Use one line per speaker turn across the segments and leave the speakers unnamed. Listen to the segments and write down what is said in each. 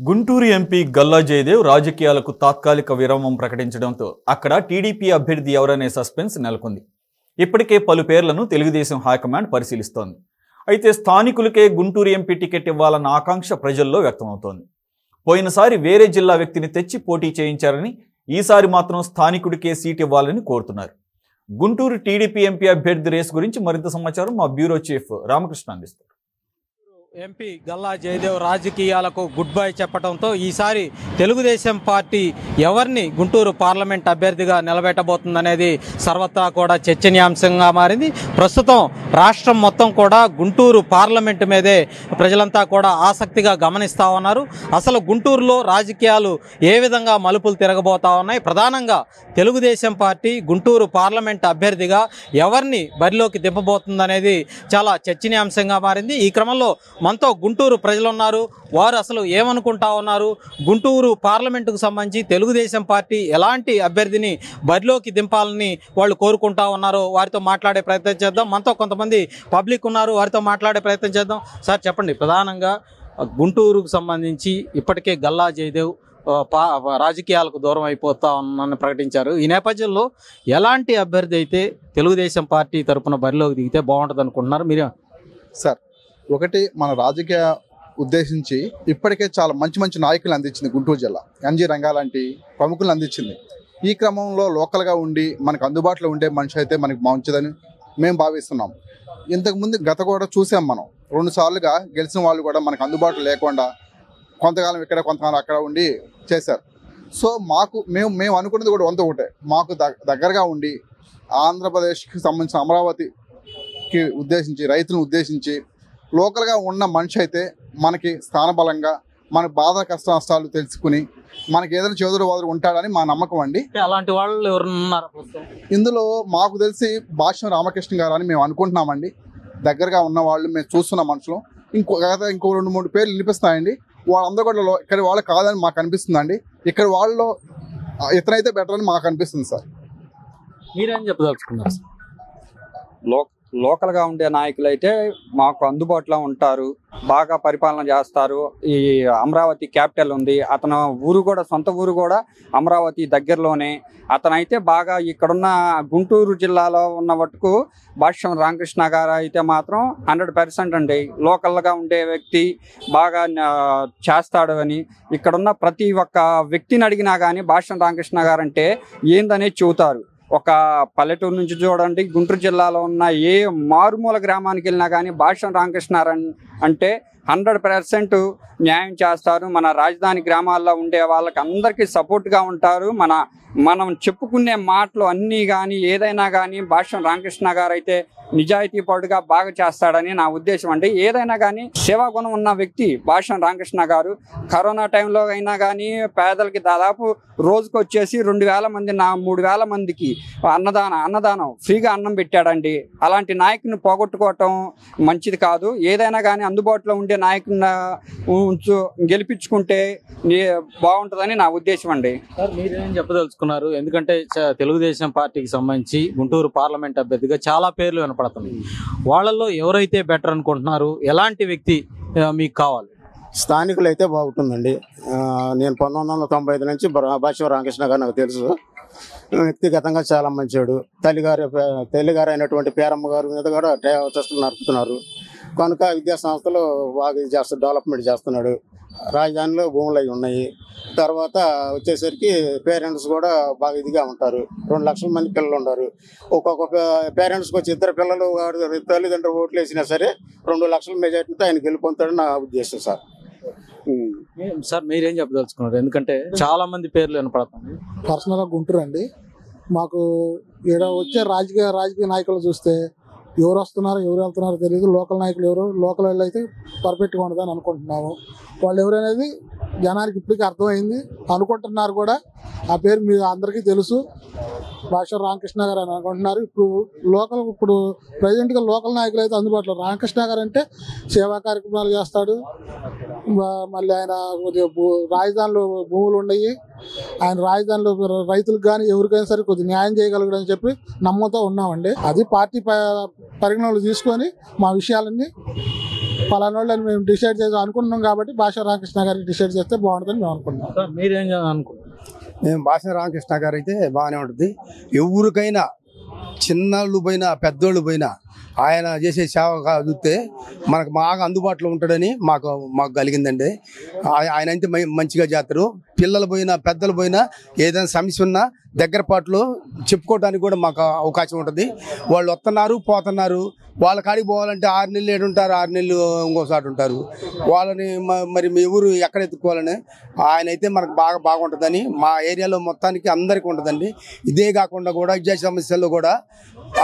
Guntur MP Galla Jayadev రాజకీయాలకు తాత్కాలిక విరామం ప్రకటించడంతో అక్కడ టీడీపీ అభ్యర్థి ఎవరనే సస్పెన్స్ నెలకొంది. ఇప్పటికే పలు పేర్లను తెలుగుదేశం హైకమాండ్ పరిశీలిస్తోంది. అయితే స్థానికులకే గుంటూరు ఎంపీ టికెట్ ఇవ్వాలన్న ఆకాంక్ష ప్రజల్లో వ్యక్తమవుతోంది. పోయినసారి వేరే జిల్లా వ్యక్తిని తెచ్చి పోటీ చేయించారని, ఈసారి మాత్రం స్థానికుడికే సీట్ ఇవ్వాలని కోరుతున్నారు. గుంటూరు టీడీపీ ఎంపీ అభ్యర్థి రేసు గురించి మరింత సమాచారం మా బ్యూరో చీఫ్ రామకృష్ణ అందిస్తారు.
ఎంపీ గల్లా జయదేవ్ రాజకీయాలకు గుడ్ బై చెప్పడంతో ఈసారి తెలుగుదేశం పార్టీ ఎవరిని గుంటూరు పార్లమెంట్ అభ్యర్థిగా నిలబెట్టబోతుందనేది సర్వత్రా కూడా చర్చనీయాంశంగా మారింది. ప్రస్తుతం రాష్ట్రం మొత్తం కూడా గుంటూరు పార్లమెంటు మీదే ప్రజలంతా కూడా ఆసక్తిగా గమనిస్తూ ఉన్నారు. అసలు గుంటూరులో రాజకీయాలు ఏ విధంగా మలుపులు తిరగబోతా ఉన్నాయి, ప్రధానంగా తెలుగుదేశం పార్టీ గుంటూరు పార్లమెంట్ అభ్యర్థిగా ఎవరిని బరిలోకి దింపబోతుందనేది చాలా చర్చనీయాంశంగా మారింది. ఈ క్రమంలో మనతో గుంటూరు ప్రజలు ఉన్నారు. వారు అసలు ఏమనుకుంటా ఉన్నారు, గుంటూరు పార్లమెంటుకు సంబంధించి తెలుగుదేశం పార్టీ ఎలాంటి అభ్యర్థిని బరిలోకి దింపాలని వాళ్ళు కోరుకుంటా ఉన్నారో వారితో మాట్లాడే ప్రయత్నం చేద్దాం. మనతో కొంతమంది పబ్లిక్ ఉన్నారు, వారితో మాట్లాడే ప్రయత్నం చేద్దాం. సార్ చెప్పండి, ప్రధానంగా గుంటూరుకు సంబంధించి ఇప్పటికే గల్లా జయదేవ్ రాజకీయాలకు దూరం అయిపోతా ఉన్నానని ప్రకటించారు. ఈ నేపథ్యంలో ఎలాంటి అభ్యర్థి అయితే తెలుగుదేశం పార్టీ తరఫున బరిలోకి దిగితే బాగుంటుంది అనుకుంటున్నారు మీరు?
సార్, ఒకటి మన రాజకీయ ఉద్దేశించి ఇప్పటికే చాలా మంచి మంచి నాయకులు అందించింది గుంటూరు జిల్లా. ఎన్జీ రంగా లాంటి ప్రముఖులు అందించింది. ఈ క్రమంలో లోకల్గా ఉండి మనకు అందుబాటులో ఉండే మనిషి అయితే మనకు మంచిదని మేము భావిస్తున్నాం. ఇంతకుముందు గత కూడా చూసాం మనం 2 సార్లుగా గెలిచిన వాళ్ళు కూడా మనకు అందుబాటులో లేకుండా కొంతకాలం ఇక్కడ కొంతకాలం అక్కడ ఉండి చేశారు. సో మేము అనుకున్నది కూడా ఒకటే, మాకు దగ్గరగా ఉండి ఆంధ్రప్రదేశ్కి సంబంధించిన అమరావతికి ఉద్దేశించి రైతులను ఉద్దేశించి లోకల్గా ఉన్న మనిషి అయితే మనకి స్థానబలంగా మన బాధ కష్ట నష్టాలు తెలుసుకుని మనకి ఏదైనా చేదురు వాదురు ఉంటాడని మా నమ్మకం అండి.
అలాంటి వాళ్ళు ఎవరున్నారు
ఇందులో? మాకు తెలిసి భాష్యం రామకృష్ణ గారు అని మేము అనుకుంటున్నామండి. దగ్గరగా ఉన్న వాళ్ళు మేము చూస్తున్న మనుషులు. ఇంకో 2-3 పేర్లు వినిపిస్తాయండి. వాళ్ళందరూ కూడా ఇక్కడ వాళ్ళు కాదని మాకు అనిపిస్తుందండి. ఇక్కడ వాళ్ళు ఇతనైతే బెటర్ అని మాకు అనిపిస్తుంది సార్.
మీరేం చెప్పదలుచుకున్నారు?
లోకల్గా ఉండే నాయకులు అయితే మాకు అందుబాటులో ఉంటారు, బాగా పరిపాలన చేస్తారు. ఈ అమరావతి క్యాపిటల్ ఉంది, అతను ఊరు కూడా సొంత ఊరు కూడా అమరావతి దగ్గరలోనే. అతనైతే బాగా ఇక్కడున్న గుంటూరు జిల్లాలో ఉన్న మటుకు భాష్యం రామకృష్ణ గారు అయితే మాత్రం 100% అండి లోకల్గా ఉండే వ్యక్తి, బాగా చేస్తాడు అని ఇక్కడున్న ప్రతి ఒక్క వ్యక్తిని అడిగినా కానీ భాష్యం రామకృష్ణ గారు అంటే ఏందనేది చెబుతారు. ఒక పల్లెటూరు నుంచి చూడండి, గుంటూరు జిల్లాలో ఉన్న ఏ మారుమూల గ్రామానికి వెళ్ళినా కానీ భాష్యం రామకృష్ణ అంటే 100% న్యాయం చేస్తారు. మన రాజధాని గ్రామాల్లో ఉండే వాళ్ళకి అందరికీ సపోర్ట్గా ఉంటారు. మనం చెప్పుకునే మాటలు అన్నీ కానీ ఏదైనా కానీ భాష్యం రామకృష్ణ గారు అయితే నిజాయితీపరుడుగా బాగా చేస్తాడని నా ఉద్దేశం అండి. ఏదైనా కానీ సేవాగుణం ఉన్న వ్యక్తి భాష్యం రామకృష్ణ గారు. కరోనా టైంలో అయినా కానీ పేదలకి దాదాపు రోజుకు వచ్చేసి 2,000 మంది 3,000 మందికి అన్నదానం ఫ్రీగా అన్నం పెట్టాడండి. అలాంటి నాయకుని పోగొట్టుకోవటం మంచిది కాదు. ఏదైనా కానీ అందుబాటులో ఉండే నాయకుని గెలిపించుకుంటే బాగుంటుందని నా ఉద్దేశం అండి.
సార్, మీరేం చెప్పదలుచుకున్నారు? ఎందుకంటే తెలుగుదేశం పార్టీకి సంబంధించి గుంటూరు పార్లమెంట్ అభ్యర్థిగా చాలా పేర్లు వినపడుతుంది. వాళ్ళల్లో ఎవరైతే బెటర్ అనుకుంటున్నారు, ఎలాంటి వ్యక్తి మీకు కావాలి?
స్థానికులు అయితే బాగుంటుందండి. నేను 1995 నుంచి భాష్యం రామకృష్ణ గారు నాకు తెలుసు. వ్యక్తిగతంగా చాలా మంచివాడు. తల్లిగారు అయినటువంటి పేరమ్మ గారి మీద కూడా ట్రస్టులు నడుపుతున్నారు కనుక విద్యా సంస్థలు బాగా డెవలప్మెంట్ చేస్తున్నాడు. రాజధానిలో భూములు అవి ఉన్నాయి. తర్వాత వచ్చేసరికి పేరెంట్స్ కూడా బాగా ఇదిగా ఉంటారు. 2 లక్షల మంది పిల్లలు ఉన్నారు. ఒక్కొక్క పేరెంట్స్కి వచ్చి 2 పిల్లలు తల్లిదండ్రులు ఓట్లు వేసినా సరే 2 లక్షల మెజార్టీతో ఆయన గెలుపొందుతాడని నా ఉద్దేశం సార్.
సార్, మీరేం చెప్పదలుచుకున్నారు? ఎందుకంటే చాలా మంది పేర్లు వినపడుతుంది.
పర్సనల్గా గుంటూరు అండి. మాకు ఇక్కడ వచ్చే రాజకీయ నాయకులు చూస్తే ఎవరు వస్తున్నారో ఎవరు వెళ్తున్నారో తెలియదు. లోకల్ నాయకులు ఎవరు, లోకల్ వాళ్ళు అయితే పర్ఫెక్ట్గా ఉండదని అనుకుంటున్నాము. వాళ్ళు ఎవరనేది జనానికి ఇప్పటికీ అర్థమైంది, అనుకుంటున్నారు కూడా. ఆ పేరు మీ అందరికీ తెలుసు, భాష్యం రామకృష్ణ గారు అని అనుకుంటున్నారు. ఇప్పుడు ప్రజెంట్గా లోకల్ నాయకులు అయితే అందుబాటులో. రామకృష్ణ గారు అంటే సేవా కార్యక్రమాలు చేస్తాడు. మళ్ళీ ఆయన రాజధానిలో భూములు ఉన్నాయి. ఆయన రాజధానిలో రైతులకు కానీ ఎవరికైనా సరే కొద్దిగా న్యాయం చేయగలగడని చెప్పి నమ్మకంతో ఉన్నామండి. అది పార్టీ పరిగణనలు తీసుకొని మా విషయాలన్నీ పలానా వాళ్ళని మేము డిసైడ్ చేసి అనుకుంటున్నాం కాబట్టి భాషా రామకృష్ణ గారికి డిసైడ్ చేస్తే బాగుంటుందని మేము అనుకుంటున్నాం.
మీరేం అనుకుంటున్నారు?
మేము భాషా రామకృష్ణ గారు అయితే బాగానే ఉంటుంది. ఎవరికైనా చిన్నోళ్ళు పోయినా పెద్దోళ్ళు పోయినా ఆయన చేసే సేవ చూస్తే మనకు బాగా అందుబాటులో ఉంటాడని మాకు కలిగిందండి. ఆయన అయితే మంచిగా చేస్తారు. పిల్లలు పోయినా పెద్దలు పోయినా ఏదైనా సమస్య ఉన్నా దగ్గర పాటులో చెప్పుకోవడానికి కూడా మాకు అవకాశం ఉంటుంది. వాళ్ళు వస్తున్నారు పోతున్నారు, వాళ్ళ కాడికి పోవాలంటే 6 నెలలు ఏడుంటారు, 6 నెలలు ఇంకోసారి ఉంటారు. వాళ్ళని మరి మీ ఊరు ఎక్కడ ఎత్తుకోవాలని ఆయన అయితే మనకు బాగుంటుందని మా ఏరియాలో మొత్తానికి అందరికీ ఉంటుందండి. ఇదే కాకుండా కూడా విద్యా సమస్యల్లో కూడా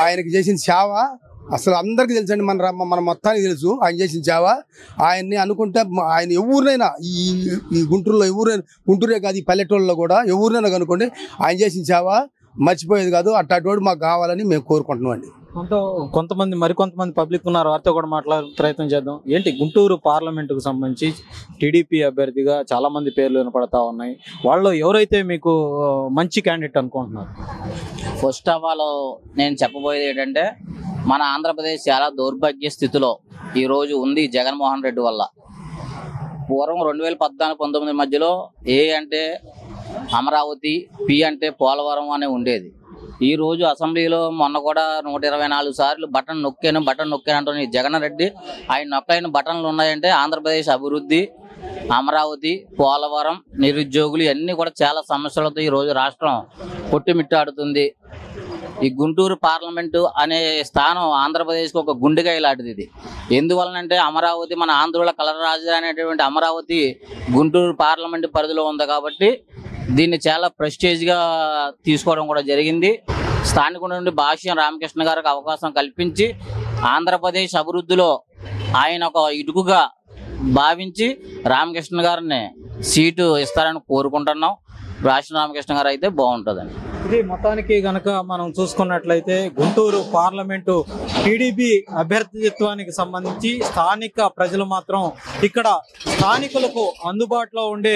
ఆయనకి చేసిన సేవ అసలు అందరికీ తెలుసండి. మన మొత్తానికి తెలుసు ఆయన చేసిన సేవ. ఆయన్ని అనుకుంటే ఆయన ఎవరినైనా ఈ గుంటూరులో గుంటూరే కాదు, ఈ పల్లెటూళ్ళలో కూడా ఎవరినైనా కనుకోండి ఆయన చేసిన సేవ మర్చిపోయేది కాదు. అట్టోడు మాకు కావాలని మేము కోరుకుంటున్నాం అండి.
మరికొంతమంది పబ్లిక్ ఉన్నారు, వారితో కూడా మాట్లాడే ప్రయత్నం చేద్దాం. ఏంటి గుంటూరు పార్లమెంటుకు సంబంధించి టీడీపీ అభ్యర్థిగా చాలా మంది పేర్లు వినపడతా ఉన్నాయి. వాళ్ళు ఎవరైతే మీకు మంచి క్యాండిడేట్ అనుకుంటున్నారు?
ఫస్ట్ ఆఫ్ ఆల్ నేను చెప్పబోయేది ఏంటంటే, మన ఆంధ్రప్రదేశ్ చాలా దౌర్భాగ్య స్థితిలో ఈరోజు ఉంది జగన్మోహన్ రెడ్డి వల్ల. పూర్వం 2014-19 మధ్యలో ఏ అంటే అమరావతి, పి అంటే పోలవరం అనే ఉండేది. ఈరోజు అసెంబ్లీలో మొన్న కూడా 124 సార్లు బటన్ నొక్కాను అంటున్న జగన్ రెడ్డి, ఆయన నొక్కైన బటన్లు ఉన్నాయంటే ఆంధ్రప్రదేశ్ అభివృద్ధి, అమరావతి, పోలవరం, నిరుద్యోగులు ఇవన్నీ కూడా చాలా సమస్యలతో ఈరోజు రాష్ట్రం కొట్టుమిట్టాడుతుంది. ఈ గుంటూరు పార్లమెంటు అనే స్థానం ఆంధ్రప్రదేశ్కి ఒక గుండెకాయ లాంటిది. ఇది ఎందువలనంటే అమరావతి మన ఆంధ్రుల కలర్ రాజధాని అనేటువంటి అమరావతి గుంటూరు పార్లమెంటు పరిధిలో ఉంది కాబట్టి దీన్ని చాలా ప్రెస్టేజ్గా తీసుకోవడం కూడా జరిగింది. స్థానికుడి నుండి భాష్యం రామకృష్ణ గారికి అవకాశం కల్పించి ఆంధ్రప్రదేశ్ అభివృద్ధిలో ఆయన ఒక ఇటుకుగా భావించి రామకృష్ణ గారిని సీటు ఇస్తారని కోరుకుంటున్నాం. భాష్యం రామకృష్ణ గారు అయితే బాగుంటుందండి.
ఇది మొత్తానికి గనక మనం చూసుకున్నట్లయితే గుంటూరు పార్లమెంటు టీడీపీ అభ్యర్థిత్వానికి సంబంధించి స్థానిక ప్రజలు మాత్రం ఇక్కడ స్థానికులకు అందుబాటులో ఉండే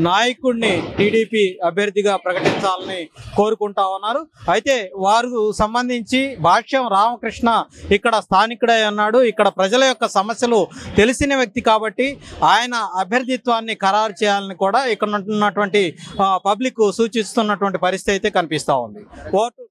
నాయకుడిని టీడీపీ అభ్యర్థిగా ప్రకటించాలని కోరుకుంటా ఉన్నారు. అయితే వారు సంబంధించి భాష్యం రామకృష్ణ ఇక్కడ స్థానికుడై అన్నాడు. ఇక్కడ ప్రజల యొక్క సమస్యలు తెలిసిన వ్యక్తి కాబట్టి ఆయన అభ్యర్థిత్వాన్ని ఖరారు చేయాలని కూడా ఇక్కడ ఉన్నటువంటి పబ్లిక్ సూచిస్తున్నటువంటి పరిస్థితి అయితే కనిపిస్తూ ఉంది. ఓటు